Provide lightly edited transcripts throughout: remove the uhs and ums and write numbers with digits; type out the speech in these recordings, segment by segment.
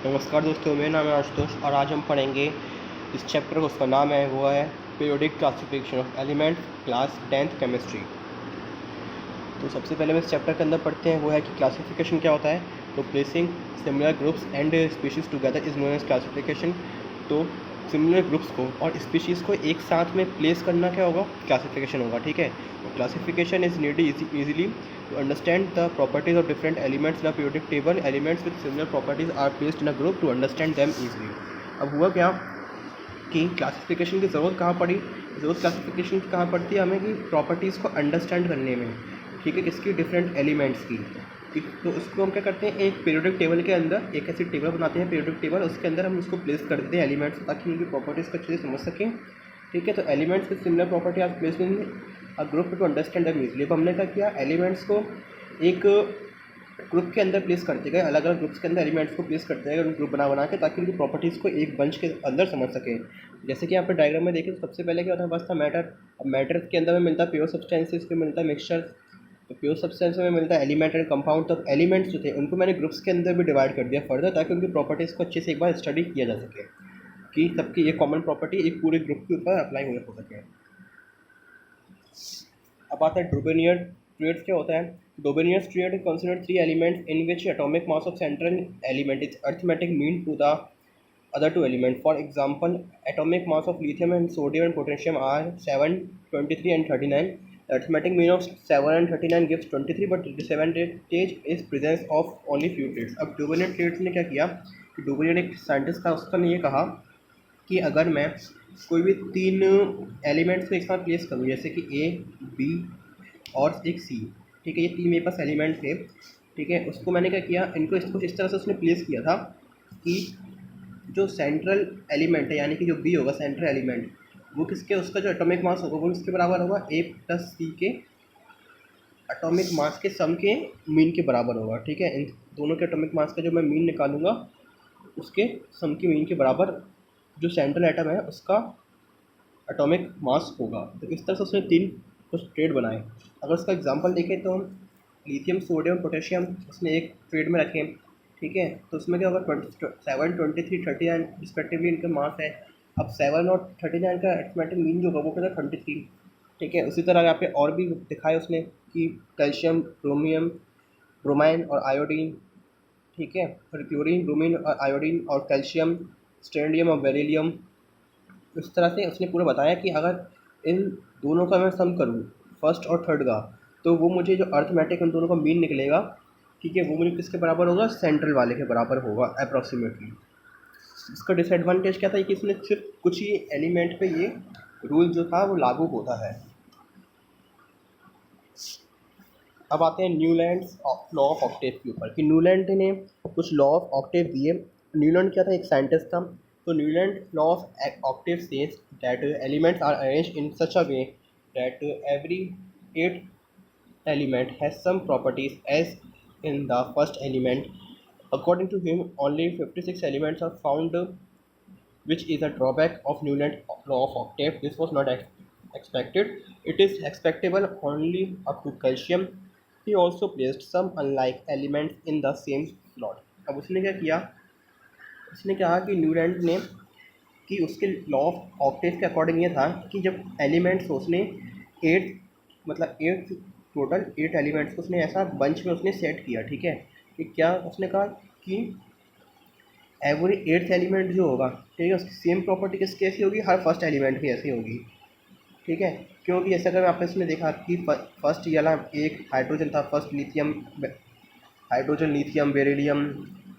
नमस्कार दोस्तों, मेरा नाम है आशुतोष और आज हम पढ़ेंगे इस चैप्टर को। उसका नाम है वो है periodic classification of elements, class 10th chemistry. तो सबसे पहले हम इस चैप्टर के अंदर पढ़ते हैं वो है कि क्लासिफिकेशन क्या होता है। तो placing similar groups and species together is known as classification. तो सिमिलर ग्रुप्स को और स्पीशीज़ को एक साथ में प्लेस करना क्या होगा, क्लासिफिकेशन होगा। ठीक है, तो classification is needed easily to understand the properties of different elements in a periodic table. Elements with similar properties are placed in a group to understand them easily. अब हुआ क्या कि क्लासिफिकेशन की ज़रूरत कहाँ पड़ी। ज़रूरत क्लासिफिकेशन की कहाँ पड़ती है हमें, कि प्रॉपर्टीज़ को अंडरस्टैंड करने में। ठीक है, किसकी, डिफरेंट एलिमेंट्स की। ठीक, तो उसको हम क्या करते हैं, एक पीरियोडिक टेबल के अंदर एक ऐसी टेबल बनाते हैं, पीरियोडिक टेबल, उसके अंदर हम उसको प्लेस कर देते हैं एलिमेंट्स, ताकि उनकी प्रॉपर्टीज़ को अच्छे से समझ सकें। ठीक है, तो elements with similar property are placed in a group to understand them easily. अब हमने क्या किया, एलिमेंट्स को एक ग्रुप के अंदर प्लेस करते गए, अलग अलग ग्रुप्स के अंदर एलिमेंट्स को प्लेस करते गए, ग्रुप बना के, ताकि उनकी प्रॉपर्टीज़ को एक बंच के अंदर समझ सकें। जैसे कि यहाँ पर डायग्राम में देखें तो सबसे पहले क्या होता है, बस था मैटर। अब मैटर के अंदर में मिलता है प्योर सब्सटेंसेस, पे मिलता है मिक्सचर। तो प्योर सब्सटेंस में मिलता है एलिमेंट एंड कंपाउंड। तो एलिमेंट्स जो थे उनको मैंने ग्रुप्स के अंदर भी डिवाइड कर दिया फर्दर, ताकि उनकी प्रॉपर्टीज़ को अच्छे से एक बार स्टडी किया जा सके, कि सबकी ये कॉमन प्रॉपर्टी एक पूरे ग्रुप के ऊपर अप्लाई हो सके। अब आता है ड्रोबेनियर ट्रीड्स। क्या होता है, Dobenius triad is considered three elements in which atomic mass of central element is arithmetic mean to the other two elements. For example, atomic mass of lithium and sodium and potassium are 7, 23 and 39. The arithmetic mean of 7 and 39 gives 23, but the disadvantage is presence of only few traits. अब Dobenian traits ने क्या किया कि Dobenian एक scientist था, उसका ने ये कहा कि अगर मैं कोई भी तीन एलिमेंट्स को एक साथ प्लेस करूँ, जैसे कि ए, बी और एक सी। ठीक है, ये तीन मेरे पास एलिमेंट थे। ठीक है, उसको मैंने क्या किया, इनको इसको इस तरह से उसने प्लेस किया था कि जो सेंट्रल एलिमेंट है, यानी कि जो बी होगा सेंट्रल एलिमेंट, वो किसके, उसका जो एटॉमिक मास होगा वो किसके बराबर होगा, ए प्लस सी के एटॉमिक मास के सम के मीन के बराबर होगा। ठीक है, इन दोनों के एटॉमिक मास का जो मैं मीन निकालूंगा उसके सम के मीन के बराबर जो सेंट्रल एटम है उसका एटॉमिक मास होगा। तो इस तरह से उसने तीन कुछ ट्रेड बनाए। अगर उसका एग्जांपल देखें तो लिथियम, सोडियम, पोटेशियम उसने एक ट्रेड में रखे। ठीक है, तो उसमें क्या होगा, 7, 23, 39 रिस्पेक्टिवली इनका मास है। अब 7 और 39 का एटॉमिक मीन जो होगा वो क्या, 23। ठीक है, उसी तरह यहाँ पे और भी दिखाया उसने कि कैल्शियम, क्रोमियम, ब्रोमाइन और आयोडीन। ठीक है, फिर क्लोरीन, ब्रोमीन और आयोडीन और कैल्शियम, स्ट्रेंडियम और बेरिलियम। इस तरह से उसने पूरा बताया कि अगर इन दोनों का मैं सम करूँ, फर्स्ट और थर्ड का, तो वो मुझे जो अर्थमेटिक उन दोनों का मीन निकलेगा, ठीक है, वो मुझे किसके बराबर होगा, सेंट्रल वाले के बराबर होगा अप्रॉक्सीमेटली। इसका डिसएडवांटेज क्या था कि इसमें सिर्फ कुछ ही एलिमेंट पे ये रूल जो था वो लागू होता है। अब आते हैं न्यूलैंड लॉ ऑफ ऑक्टेव के ऊपर, कि न्यूलैंड ने कुछ लॉ ऑफ ऑक्टेव दिए। न्यूलैंड क्या था, एक साइंटिस्ट था। तो Newland law of octave says that elements are arranged in such a way that every 8 element has some properties as in the first element. According to him, only 56 elements are found, which is a drawback of Newland law of octave. This was not expected. It is expectable only up to calcium. He also placed some unlike elements in the same slot. अब उसने क्या किया, उसने कहा कि Newland ने कि उसके लॉ ऑफ ऑक्टेव के अकॉर्डिंग ये था कि जब एलिमेंट्स उसने 8 मतलब 8 टोटल 8 एलिमेंट्स को उसने ऐसा बंच में उसने सेट किया। ठीक है, कि क्या उसने कहा कि एवरी 8th एलिमेंट जो होगा, ठीक है, उसकी सेम प्रॉपर्टी किसकी ऐसी होगी, हर फर्स्ट एलिमेंट की ऐसी होगी। ठीक है, क्योंकि जैसे अगर आपने इसमें देखा कि फर्स्ट ये वाला एक हाइड्रोजन था, first lithium, hydrogen, lithium, beryllium,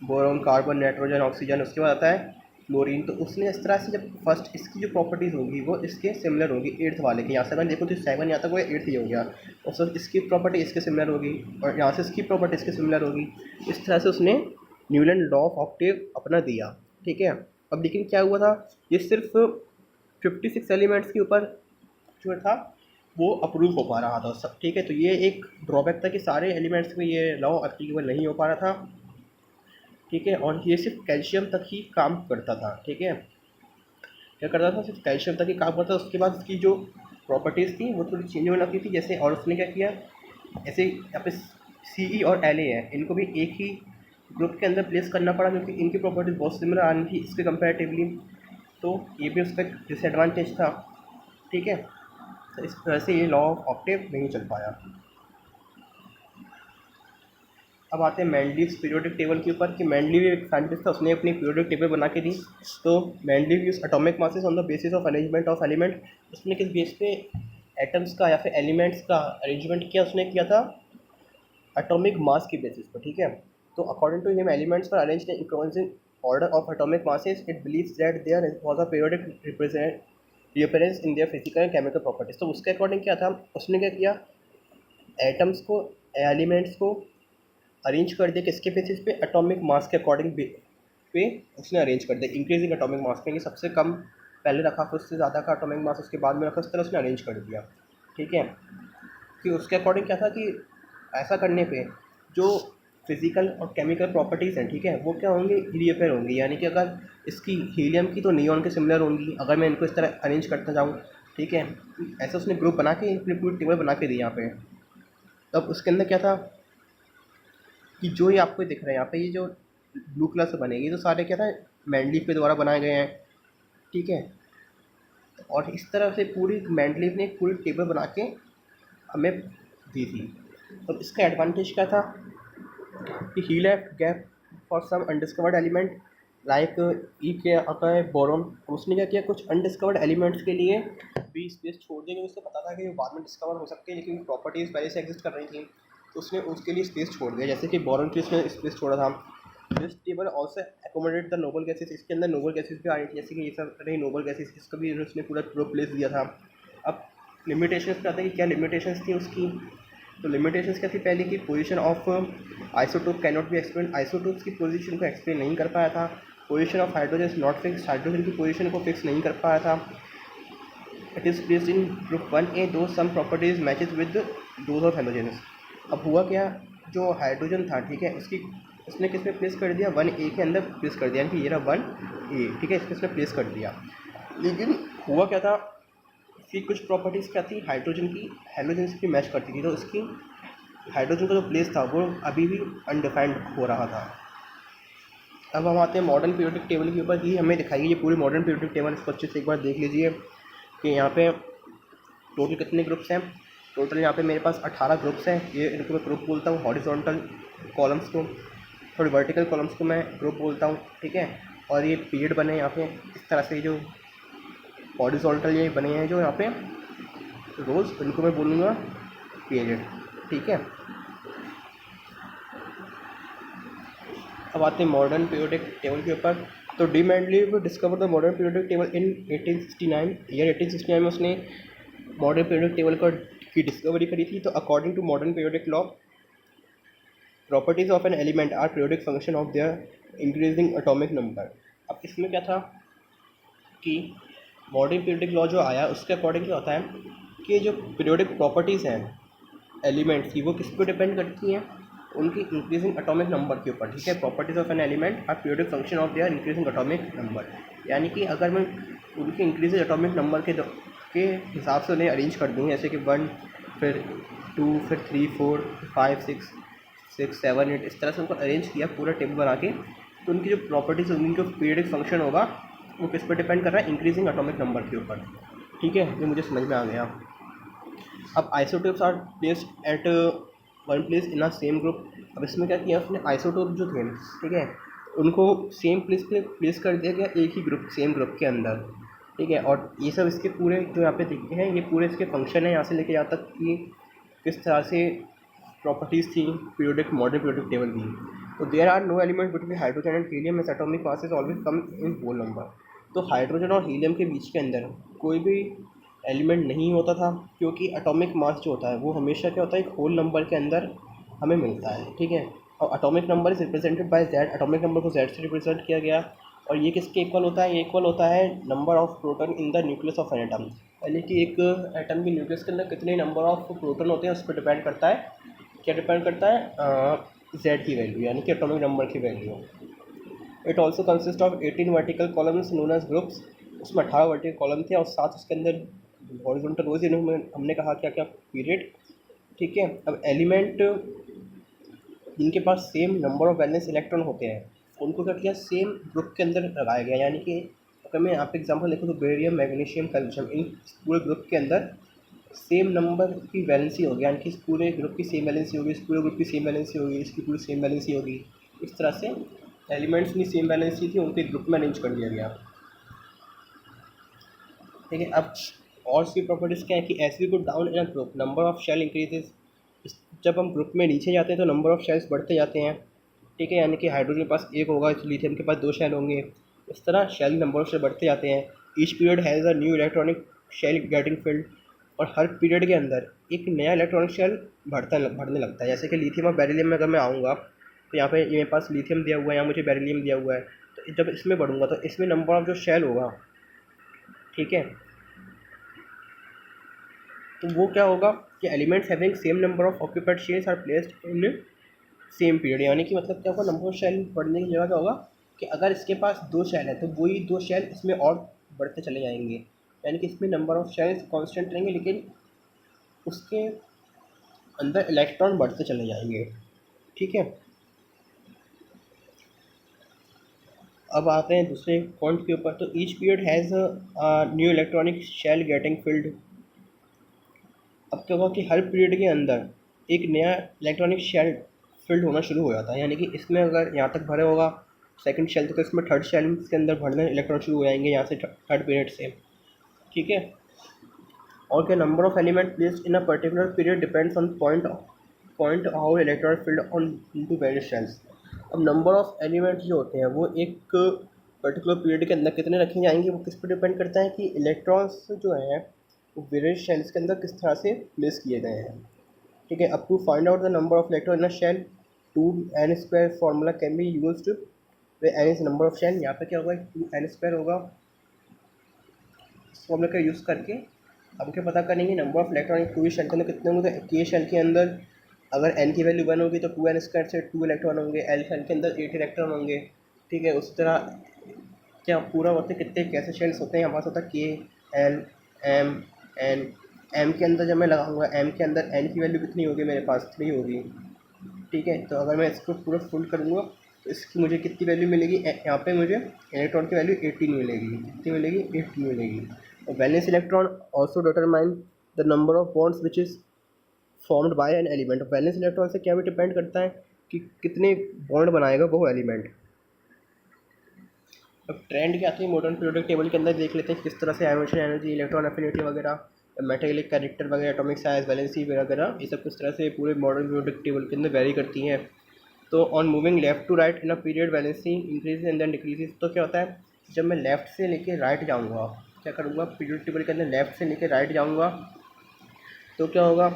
boron, carbon, nitrogen, oxygen, उसके बाद आता है क्लोरीन। तो उसने इस तरह से जब फर्स्ट इसकी जो प्रॉपर्टीज़ होगी वो इसके सिमिलर होगी 8th वाले की। यहाँ से अगर देखो तो 7 यहाँ तक वो 8th ही हो गया, और सर इसकी प्रॉपर्टी इसके सिमिलर होगी, और यहाँ से इसकी प्रॉपर्टी इसके सिमिलर होगी। इस तरह से उसने न्यूलैंड लॉ ऑफ ऑक्टेव अपना दिया। ठीक है, अब लेकिन क्या हुआ था, ये सिर्फ 56 एलिमेंट्स के ऊपर जो था वो अप्रूव हो पा रहा था सब। ठीक है, तो ये एक ड्रॉबैक था कि सारे एलिमेंट्स में ये लॉ एप्लीकेबल नहीं हो पा रहा था। ठीक है, और ये सिर्फ कैल्शियम तक ही काम करता था। ठीक है, क्या करता था, सिर्फ कैल्शियम तक ही काम करता था। उसके बाद उसकी जो प्रॉपर्टीज़ थी वो थोड़ी चेंज होने लगती थी। जैसे और उसने क्या किया, ऐसे यहाँ पे सी ई और एल ए है, इनको भी एक ही ग्रुप के अंदर प्लेस करना पड़ा क्योंकि इनकी प्रॉपर्टीज बहुत सिमिलर आ रही थी इसके कंपेरेटिवली, तो ये भी उसका डिसएडवांटेज था। ठीक है, तो इस तरह से ये लॉ ऑफ ऑक्टेव नहीं चल पाया। अब आते हैं मेंडलीव्स पीरियोडिक टेबल के ऊपर कि मेंडलीव एक साइंटिस्ट था, उसने अपनी पीरियोडिक टेबल बना के दी। तो Mendeleev use atomic masses on the basis of arrangement of element. उसने किस बेस पे एटम्स का या फिर एलिमेंट्स का अरेंजमेंट किया, उसने किया था एटॉमिक मास की बेसिस पर। ठीक है, तो अकॉर्डिंग टू हिम एलिमेंट्स पर arranged in increasing order of atomic masses, it believes that there was a periodic represent in their physical and chemical properties. तो उसके अकॉर्डिंग क्या था, उसने क्या किया, एटम्स को, एलिमेंट्स को अरेंज कर दिया किसके बेसिस पे, एटॉमिक मास के अकॉर्डिंग पे उसने अरेंज कर दिया। इंक्रीजिंग एटॉमिक मास में कि सबसे कम पहले रखा, फिर उससे ज़्यादा का एटॉमिक मास उसके बाद में रखा, इस तरह उसने अरेंज कर दिया। ठीक है, कि उसके अकॉर्डिंग क्या था कि ऐसा करने पे जो फिजिकल और केमिकल प्रॉपर्टीज़ हैं, ठीक है, वो क्या होंगी, रीअपेयर होंगी। यानी कि अगर इसकी हीलियम की तो नियॉन के सिमिलर होंगी अगर मैं इनको इस तरह अरेंज करता जाऊँ। ठीक है, ऐसा उसने ग्रुप बना के अपनी पूरी टेबल बना के दी यहाँ पे। तब उसके अंदर क्या था कि जो ये आपको दिख रहा है यहाँ पे, ये जो ब्लू कलर से बनेगी, तो सारे क्या था मेंडलीव के द्वारा बनाए गए हैं। ठीक है, और इस तरह से पूरी मेंडलीव ने एक पूरी टेबल बना के हमें दी थी। तो इसका एडवांटेज क्या था कि he left gap for some undiscovered element like ई के आता है बोरॉन। उसने क्या किया, कुछ अनडिस्कवर्ड एलिमेंट्स के लिए भी स्पेस छोड़ दिया, क्योंकि उसको पता था कि वो बाद में डिस्कवर हो सकते हैं, लेकिन प्रॉपर्टीज़ पहले से एग्जिस्ट कर रही थी, तो उसने उसके लिए स्पेस छोड़ दिया। जैसे कि बोरॉन की उसने स्पेस छोड़ा था। This table also accommodate the noble gases. इसके अंदर नोबल गैसेस भी आ रही थी, जैसे कि ये सब रही नोबल गैसेस, इसका भी उसने पूरा प्लेस दिया था। अब लिमिटेशंस पे आता है कि क्या लिमिटेशंस थी उसकी। तो लिमिटेशंस क्या थी, पहले की position of isotope cannot be explain. Isotopes की पोजीशन को एक्सप्लेन नहीं कर पाया था। Position of hydrogen not fix, hydrogen की पोजीशन को फिक्स नहीं कर पाया था। It is placed in group 1A though some properties matches with those of halogens. अब हुआ क्या, जो हाइड्रोजन था, ठीक है, इसने किस में प्लेस कर दिया, 1A के अंदर प्लेस कर दिया, यानी कि ये रहा 1A। ठीक है, इसने प्लेस कर दिया। लेकिन हुआ क्या था, इसकी कुछ प्रॉपर्टीज़ क्या थी, हाइड्रोजन की हेलोजन से भी मैच करती थी, तो इसकी हाइड्रोजन का जो प्लेस था वो अभी भी अनडिफाइंड हो रहा था। अब हम आते हैं मॉडर्न पीरियोडिक टेबल के ऊपर, कि हमें दिखाइए ये पूरी मॉडर्न पीरियोडिक टेबल, इसको अच्छे से एक बार देख लीजिए कि यहाँ पे टोटल कितने ग्रुप्स हैं। टोटल यहाँ पे मेरे पास 18 ग्रुप्स हैं। ये इनको मैं ग्रुप बोलता हूँ, हॉरिजॉन्टल कॉलम्स को, थोड़ी वर्टिकल कॉलम्स को मैं ग्रुप बोलता हूँ। ठीक है, और ये पीरियड बने यहाँ पे इस तरह से, जो हॉरिजॉन्टल ये बने हैं जो यहाँ पे रोज़, इनको मैं बोलूँगा पीरियड। ठीक है, अब आते हैं मॉडर्न पीरियोडिक टेबल के ऊपर। तो D Mendeleev discover the modern periodic table in 1869। Year 1869 में उसने मॉडर्न पीरियोडिक टेबल की डिस्कवरी करी थी। तो according to modern periodic law, properties of an element are periodic function of their increasing atomic number. अब इसमें क्या था कि मॉडर्न पीरियोडिक लॉ जो आया उसके अकॉर्डिंग क्या होता है कि जो पीरियोडिक प्रॉपर्टीज़ हैं एलिमेंट्स की, वो किस पर डिपेंड करती हैं, उनकी इंक्रीजिंग एटॉमिक नंबर के ऊपर। ठीक है, properties of an element are periodic function of their increasing atomic number. यानी कि अगर मैं उनके इंक्रीजिंग एटॉमिक नंबर के हिसाब से उन्हें अरेंज कर दूँ, जैसे कि 1, फिर 2, फिर 3, 4, 5, 6, 7, 8, इस तरह से उनको अरेंज किया पूरा टेबल बना के, तो उनकी जो प्रॉपर्टीज, उनका पीरियोडिक फंक्शन होगा वो किस पर डिपेंड कर रहा है, इंक्रीजिंग एटॉमिक नंबर के ऊपर। ठीक है, ये मुझे समझ में आ गया। अब isotopes are placed at one place in a same group. अब इसमें क्या किया उसने, आइसोटोप जो थे, ठीक है, उनको सेम प्लेस पे प्लेस कर दिया गया, एक ही ग्रुप, सेम ग्रुप के अंदर। ठीक है, और ये सब इसके पूरे जो यहाँ पे दिखते हैं, ये पूरे इसके फंक्शन है यहाँ से लेके यहाँ तक कि किस तरह से प्रॉपर्टीज़ थी पीरियोडिक, मॉडर्न पीरियोडिक टेबल की। तो there are no element between hydrogen and helium as atomic mass is always come in whole number. तो हाइड्रोजन और हीलियम के बीच के अंदर कोई भी एलिमेंट नहीं होता था, क्योंकि एटॉमिक मास जो होता है वो हमेशा क्या होता है, एक होल नंबर के अंदर हमें मिलता है। ठीक है, और atomic number is represented by Z. Atomic number को जेड से रिप्रेजेंट किया गया, और ये किसके इक्वल होता है, ये इक्वल होता है number of proton in the nucleus of an atom. यानी कि एक एटम की न्यूक्लियस के अंदर कितने नंबर ऑफ प्रोटॉन होते हैं उस पर डिपेंड करता है, क्या डिपेंड करता है, जेड की वैल्यू, यानी कि एटॉमिक नंबर की value. It also consist of 18 vertical columns known age groups. उसमें 18 वर्टिकल कॉलम थे और साथ उसके अंदर हॉरिजॉन्टल रोज, हमने कहा क्या क्या पीरियड। ठीक है, अब एलिमेंट जिनके पास same number of valence electron होते हैं उनको क्या किया, सेम ग्रुप के अंदर लगाया गया। यानी कि अगर मैं आप एग्जांपल देखूँ तो बेरियम, मैग्नीशियम, कैल्शियम, इन पूरे ग्रुप के अंदर सेम नंबर की वैलेंसी होगी, यानी कि इस पूरे ग्रुप की सेम वैलेंसी होगी, इस पूरे ग्रुप की सेम वैलेंसी होगी, इसकी पूरी सेम वैलेंसी होगी। इस तरह से एलिमेंट्स की सेम वैलेंसी थी, उनके ग्रुप में अरेंज कर दिया गया। ठीक है, अब और सी प्रॉपर्टीज़ क्या है कि as we go down in a group number of shell increases. जब हम ग्रुप में नीचे जाते हैं तो नंबर ऑफ शेल्स बढ़ते जाते हैं। ठीक है, यानी कि हाइड्रोजन के पास एक होगा, लिथियम के पास 2 शेल होंगे। इस तरह शेल नंबर ऑफ शेल बढ़ते जाते हैं। Each period has a new electronic shell getting filled. और हर पीरियड के अंदर एक नया इलेक्ट्रॉनिक शेल बढ़ने लगता है। जैसे कि लिथियम और बेरिलियम में अगर मैं आऊँगा तो यहाँ पे मेरे पास लिथियम दिया हुआ है, यहाँ मुझे बेरिलियम दिया हुआ है। तो जब इसमें बढ़ूँगा तो इसमें नंबर ऑफ जो शेल होगा, ठीक है, तो वो क्या होगा कि elements having same number of occupied shells are placed in same period. यानी कि मतलब क्या होगा, नंबर ऑफ शेल बढ़ने की जगह क्या होगा कि अगर इसके पास 2 शेल है तो वही 2 शेल इसमें और बढ़ते चले जाएंगे। यानी कि इसमें नंबर ऑफ शेल्स कांस्टेंट रहेंगे लेकिन उसके अंदर इलेक्ट्रॉन बढ़ते चले जाएंगे। ठीक है, अब आते हैं दूसरे पॉइंट के ऊपर। तो each period has new electronic shell getting filled. अब क्या होगा कि हर पीरियड के अंदर एक नया इलेक्ट्रॉनिक शेल फिल्ड होना शुरू हो जाता है। यानी कि इसमें अगर यहाँ तक भरे होगा सेकंड शेल तो इसमें थर्ड शेल के अंदर भरने इलेक्ट्रॉन शुरू हो जाएंगे यहाँ से थर्ड पीरियड से। ठीक है, और क्या, number of element placed in a particular period depends on point how electronic field on into various shells. अब नंबर ऑफ एलिमेंट्स जो होते हैं वो एक पर्टिकुलर पीरियड के अंदर कितने रखे जाएंगे वो किस पर डिपेंड करता है कि इलेक्ट्रॉन्स जो हैं वो वेरियस शेल्स के अंदर किस तरह से प्लेस किए गए हैं। ठीक है, अब to find out the number of electron in a shell 2n² formula can be used where n is number of shell. यहाँ पे क्या होगा, 2n² होगा। इस फॉर्मूला का यूज़ करके हम क्या पता करेंगे, नंबर ऑफ इलेक्ट्रॉन पूरी शेल के अंदर कितने होंगे। तो के शेल के अंदर अगर n की वैल्यू 1 होगी तो 2n² से 2 इलेक्ट्रॉन होंगे। एल शेल के अंदर 8 इलेक्ट्रॉन होंगे। ठीक है, उसी तरह क्या पूरा होते कितने कैसे शेल्स होते हैं, हमारे पास होता है के, एल, एम, एन। एम के अंदर जब मैं लगाऊंगा, एम के अंदर एन की वैल्यू कितनी होगी, मेरे पास 3 होगी। ठीक है, तो अगर मैं इसको पूरा फुल करूँगा तो इसकी मुझे कितनी वैल्यू मिलेगी, यहाँ पे मुझे इलेक्ट्रॉन की वैल्यू 18 मिलेगी। कितनी मिलेगी, 18 मिलेगी। और valence electron also determine the number of bonds which is formed by an element. Valence electron से क्या भी डिपेंड करता है कि कितने बॉन्ड बनाएगा वो एलिमेंट। अब ट्रेंड क्या आती है मॉडर्न पीरियोडिक टेबल के अंदर देख लेते हैं किस तरह से एमिशन एनर्जी, इलेक्ट्रॉन एफिनिटी वगैरह, मेटेलिक कैरेक्टर वगैरह, एटॉमिक साइज, वैलेंसी वगैरह, ये सब किस तरह से पूरे मॉडर्न पीरियोडिक टेबल के अंदर वेरी करती हैं। तो on moving left to right in a period valency increase and then decreases. तो क्या होता है, जब मैं लेफ़्ट से लेके राइट जाऊँगा, क्या करूँगा, पीरियोडिक टेबल के अंदर लेफ़्ट से लेके राइट जाऊँगा तो क्या होगा,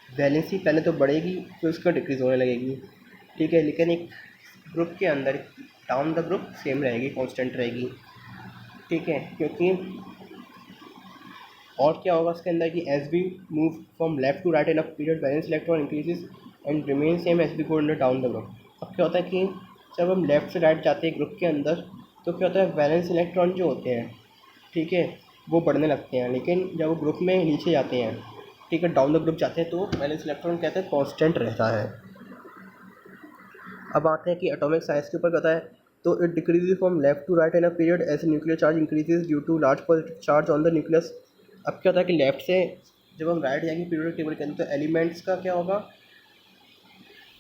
वैलेंसी पहले तो बढ़ेगी फिर उसका डिक्रीज़ होने लगेगी। ठीक है, लेकिन एक ग्रुप के अंदर डाउन द ग्रुप सेम रहेगी, कांस्टेंट रहेगी। ठीक है, क्योंकि और क्या होगा इसके अंदर कि as we move from left to right in a period valence electron increases and remain same as we go in down the group. अब क्या होता है कि जब हम लेफ़्ट से राइट जाते हैं ग्रुप के अंदर तो क्या होता है, वैलेंस इलेक्ट्रॉन जो होते हैं, ठीक है, वो बढ़ने लगते हैं। लेकिन जब वो ग्रुप में नीचे जाते हैं, ठीक है, डाउन द ग्रुप जाते हैं तो वैलेंस इलेक्ट्रॉन कहते हैं कांस्टेंट रहता है। अब आते हैं कि एटॉमिक साइज के ऊपर कहता है, तो it decreases from left to right in a period as nuclear charge increases due to large positive charge on the nucleus. अब क्या होता है कि लेफ्ट से जब हम राइट जाएंगे पीरियोडिक टेबल के अंदर तो एलिमेंट्स का क्या होगा,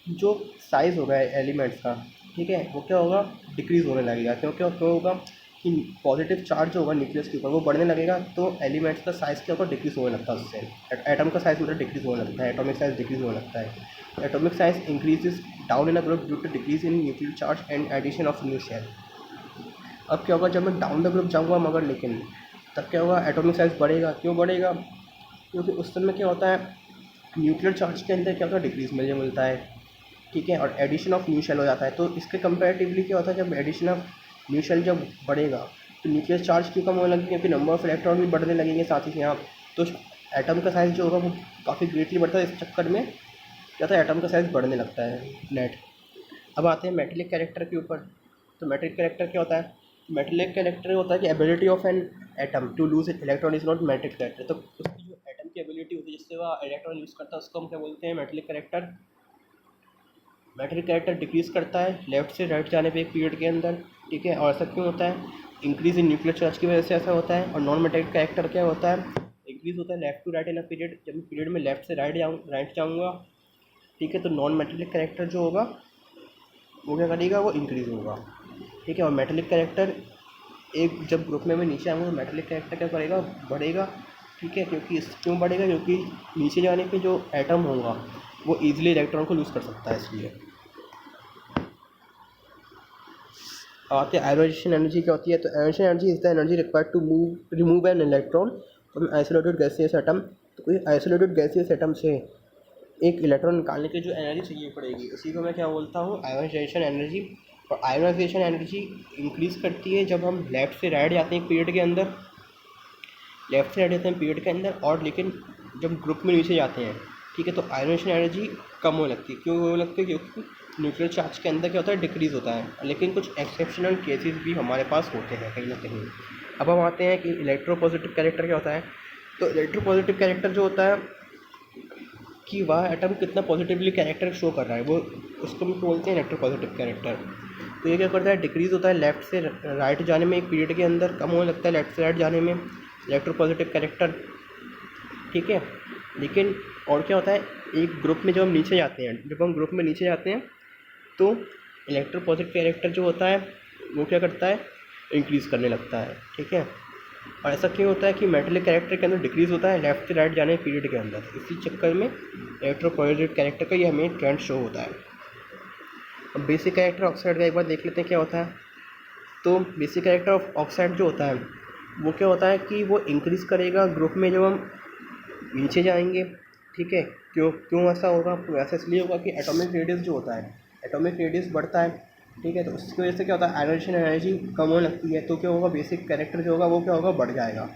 जो साइज़ होगा एलिमेंट्स का, ठीक है, वो क्या होगा, डिक्रीज़ होने लगेगा। क्यों क्यों क्यों होगा कि पॉजिटिव चार्ज जो होगा न्यूक्लियस के ऊपर वो बढ़ने लगेगा तो एलिमेंट्स का साइज़ क्या होगा, डिक्रीज़ होने लगता है। उससे एटम का साइज़ मतलब डिक्रीज़ होने लगता है, एटॉमिक साइज़ डिक्रीज़ होने लगता है। Atomic size increases down in a group due to decrease in nuclear charge and addition of new shell. अब क्या होगा, जब मैं डाउन द ग्रुप जाऊँगा मगर लेकिन तब क्या होगा, एटॉमिक साइज़ बढ़ेगा। क्यों बढ़ेगा, क्योंकि उस समय क्या होता है, न्यूक्लियर चार्ज के अंदर क्या होता है, डिक्रीज़ मुझे मिलता है। ठीक है, और एडिशन ऑफ न्यू शेल हो जाता है। तो इसके कंपैरेटिवली क्या होता है, जब एडिशन ऑफ न्यू शेल जब बढ़ेगा तो न्यूक्लियर चार्ज क्यों कम होने लगेगा, क्योंकि नंबर ऑफ इलेक्ट्रॉन भी बढ़ने लगेंगे साथ ही यहाँ। तो एटम का साइज़ जो होगा वो काफ़ी ग्रेटली बढ़ता है। इस चक्कर में क्या होता है, एटम का साइज़ बढ़ने लगता है नेट। अब आते हैं मेटेलिक कैरेक्टर के ऊपर। तो मेटेलिक कैरेक्टर क्या होता है, मेटेलिक कैरेक्टर होता है कि ability of an atom to lose electron is not metallic character. तो उसकी जो एटम की एबिलिटी होती है जिससे वह इलेक्ट्रॉन यूज़ करता है उसको हम क्या बोलते हैं, metallic character. Metallic character decrease करता है लेफ़्ट से राइट जाने पे एक पीरियड के अंदर, ठीक है। और ऐसा क्यों होता है? इंक्रीज़ इन न्यूक्लियर चार्ज की वजह से ऐसा होता है। और नॉन मेटलिक कैरेक्टर क्या होता है? इंक्रीज़ होता है left to right in a period, जब मैं पीरियड में लेफ़्ट से राइट जाऊँगा, ठीक है, तो नॉन मेटलिक कैरेक्टर जो होगा वो क्या करेगा? वो इंक्रीज़ होगा, ठीक है। और मेटलिक कैरेक्टर एक जब ग्रुप में मैं नीचे आऊँगा तो मेटलिक कैरेक्टर क्या करेगा? बढ़ेगा, ठीक है। क्यों बढ़ेगा? क्योंकि नीचे जाने पे जो एटम होगा वो ईजिली इलेक्ट्रॉन को लूज़ कर सकता है, इसलिए। अब आते हैं आयोनाइजेशन एनर्जी क्या होती है। तो ionization energy is the energy required to remove an electron from isolated gaseous atom. तो कोई आइसोलेटेड गैसियस एटम से एक इलेक्ट्रॉन निकालने की जो एनर्जी चाहिए पड़ेगी, उसी को मैं क्या बोलता हूँ? Ionization energy. और आयोनाइजेशन एनर्जी इंक्रीज़ करती है जब हम लेफ़्ट से राइट जाते हैं पीरियड के अंदर, पीरियड के अंदर। और लेकिन जब ग्रुप में नीचे जाते हैं, ठीक है, तो आयोनाइजेशन एनर्जी कम होने लगती है। क्यों होने लगती है? क्योंकि न्यूक्लियर चार्ज के अंदर क्या होता है? डिक्रीज़ होता है। लेकिन कुछ एक्सेप्शनल केसेस भी हमारे पास होते हैं कहीं ना कहीं। अब हम आते हैं कि इलेक्ट्रोपॉजिटिव कैरेक्टर क्या होता है। तो इलेक्ट्रोपॉजिटिव कैरेक्टर जो होता है कि वह एटम कितना पॉजिटिवली कैरेक्टर शो कर रहा है, वो उसको हम बोलते हैं इलेक्ट्रोपॉजिटिव कैरेक्टर। तो ये क्या करता है? डिक्रीज़ होता है लेफ़्ट से राइट जाने में एक पीरियड के अंदर, कम होने लगता है लेफ़्ट से राइट जाने में इलेक्ट्रोपॉजिटिव कैरेक्टर, ठीक है। लेकिन और क्या होता है? एक ग्रुप में जब हम ग्रुप में नीचे जाते हैं तो इलेक्ट्रोपॉजिटिव कैरेक्टर जो होता है वो क्या करता है? इंक्रीज़ करने लगता है, ठीक है। और ऐसा क्यों होता है कि मेटलिक कैरेक्टर के अंदर डिक्रीज़ होता है लेफ़्ट से राइट जाने पीरियड के अंदर, इसी चक्कर में इलेक्ट्रोपॉजिटिव कैरेक्टर का ये हमें ट्रेंड शो होता है। अब बेसिक कैरेक्टर ऑक्साइड का एक बार देख लेते हैं क्या होता है। तो बेसिक कैरेक्टर ऑफ ऑक्साइड जो होता है वो क्या होता है कि वो इंक्रीज़ करेगा ग्रुप में जब हम नीचे जाएंगे, ठीक है। क्यों क्यों ऐसा होगा? तो ऐसा इसलिए होगा कि एटॉमिक रेडियस जो होता है, एटॉमिक रेडियस बढ़ता है, ठीक है। तो उसकी वजह से क्या होता है? आयोनाइजेशन एनर्जी कम होने लगती है। तो क्या होगा? बेसिक कैरेक्टर जो होगा वो क्या होगा? बढ़ जाएगा,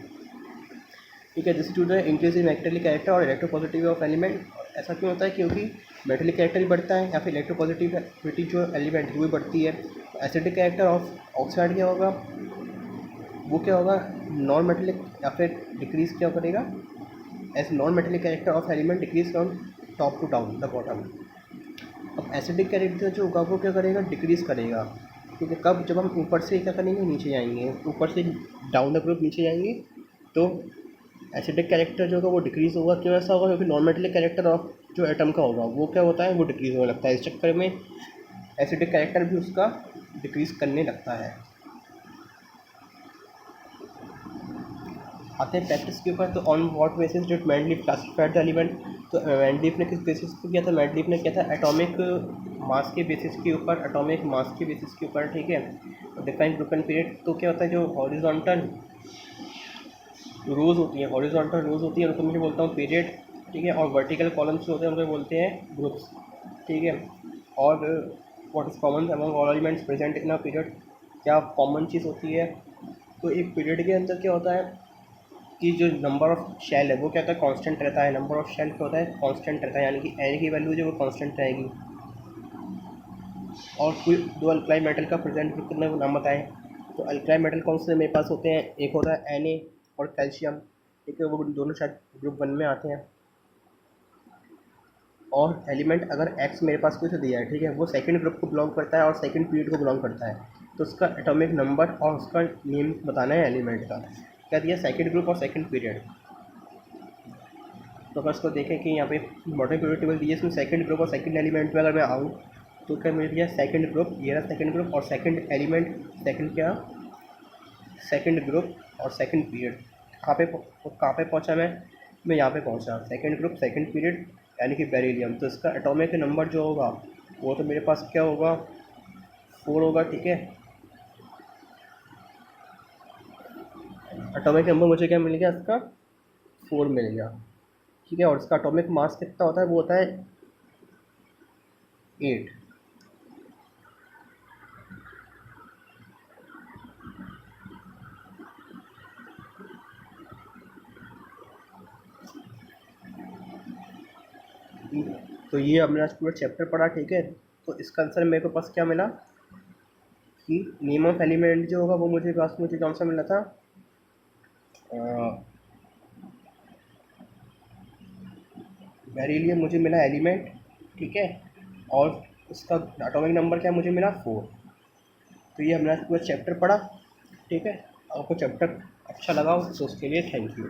ठीक है। This to the increase in metallic character और इलेक्ट्रोपॉजिटिविटी ऑफ एलिमेंट। ऐसा क्यों होता है? क्योंकि मेटलिक कैरेक्टर ही बढ़ता है या फिर इलेक्ट्रोपॉजिटिविटी जो एलिमेंट है वो बढ़ती है। एसिडिक कैरेक्टर ऑफ ऑक्साइड क्या होगा? वो क्या होगा? नॉन मेटलिक या फिर डिक्रीज क्या करेगा? As non metallic character of element decrease from top to down the bottom. अब एसिडिक कैरेक्टर जो होगा वो क्या करेगा? डिक्रीज़ करेगा, ठीक है। कब? जब हम ऊपर से क्या करेंगे? नीचे जाएंगे, ऊपर से डाउन द ग्रुप नीचे जाएंगे तो एसिडिक कैरेक्टर जो होगा वो डिक्रीज़ होगा। क्यों ऐसा होगा? क्योंकि नॉन मेटलिक कैरेक्टर ऑफ जो एटम का होगा वो क्या होता है? वो डिक्रीज़ होने लगता है। इस चक्कर में एसिडिक कैरेक्टर भी उसका डिक्रीज़ करने लगता है। आते हैं प्रैक्टिस के ऊपर। तो on what basis did Mendeleev classified the element. तो मैंडलीफ ने किस बेसिस पे किया था? मैंडलीफ ने किया था एटॉमिक मास के बेसिस के ऊपर, ठीक है। Define group and period. तो क्या होता है? जो हॉरिजॉन्टल रोज़ होती हैं, उनको मैं बोलता हूँ पीरियड, ठीक है। और वर्टिकल कॉलम्स जो होते हैं उनको बोलते हैं ग्रुप्स, ठीक है। और what is common among all elements present in a period. क्या कॉमन चीज़ होती है? तो एक पीरियड के अंदर क्या होता है कि जो नंबर ऑफ़ शेल है वो क्या होता है? कांस्टेंट रहता है। नंबर ऑफ़ शेल क्या होता है? कांस्टेंट रहता है, यानी कि एन की वैल्यू जो वो कांस्टेंट रहेगी। और कोई दो अल्कलाई मेटल का प्रेजेंट ग्रुप कितना नाम बताएं। तो अल्कलाई मेटल कौन से मेरे पास होते हैं? एक होता है Na और कैल्शियम, ठीक है। वो दोनों शायद ग्रुप 1 में आते हैं। और एलिमेंट अगर एक्स मेरे पास कोई से दिया है, ठीक है, वो सेकंड ग्रुप को बिलोंग करता है और सेकंड पीरियड को बिलोंग करता है, तो उसका एटॉमिक नंबर और उसका नेम बताना है एलिमेंट का। क्या दिया? सेकंड ग्रुप और सेकंड पीरियड। तो अगर इसको देखें कि यहाँ पे मॉडर्न पीरियड टेबल दिए, इसमें सेकंड ग्रुप और सेकंड एलिमेंट में अगर मैं आऊँ तो क्या मिल गया? सेकंड ग्रुप, ये रहा सेकंड ग्रुप और सेकंड एलिमेंट, सेकंड क्या? सेकंड ग्रुप और सेकंड पीरियड। कहाँ पे पहुँचा मैं यहाँ पे पहुँचा, सेकंड ग्रुप सेकंड पीरियड, यानी कि बेरिलियम। तो इसका एटॉमिक नंबर जो होगा वो तो मेरे पास क्या होगा? 4 होगा, ठीक है। एटॉमिक नंबर मुझे क्या मिल गया? इसका 4 मिल गया, ठीक है। और इसका एटॉमिक मास कितना होता है? वो होता है 8। तो ये हमने आज पूरा चैप्टर पढ़ा, ठीक है। तो इसका आंसर मेरे को पास क्या मिला कि नेम ऑफ एलिमेंट जो होगा वो मुझे कौन सा मिला था? बेरिलियम मुझे मिला एलिमेंट, ठीक है। और इसका एटॉमिक नंबर क्या मुझे मिला 4। तो ये हमने पूरा चैप्टर पढ़ा। ठीक है, आपको चैप्टर अच्छा लगा हो तो उसके लिए थैंक यू।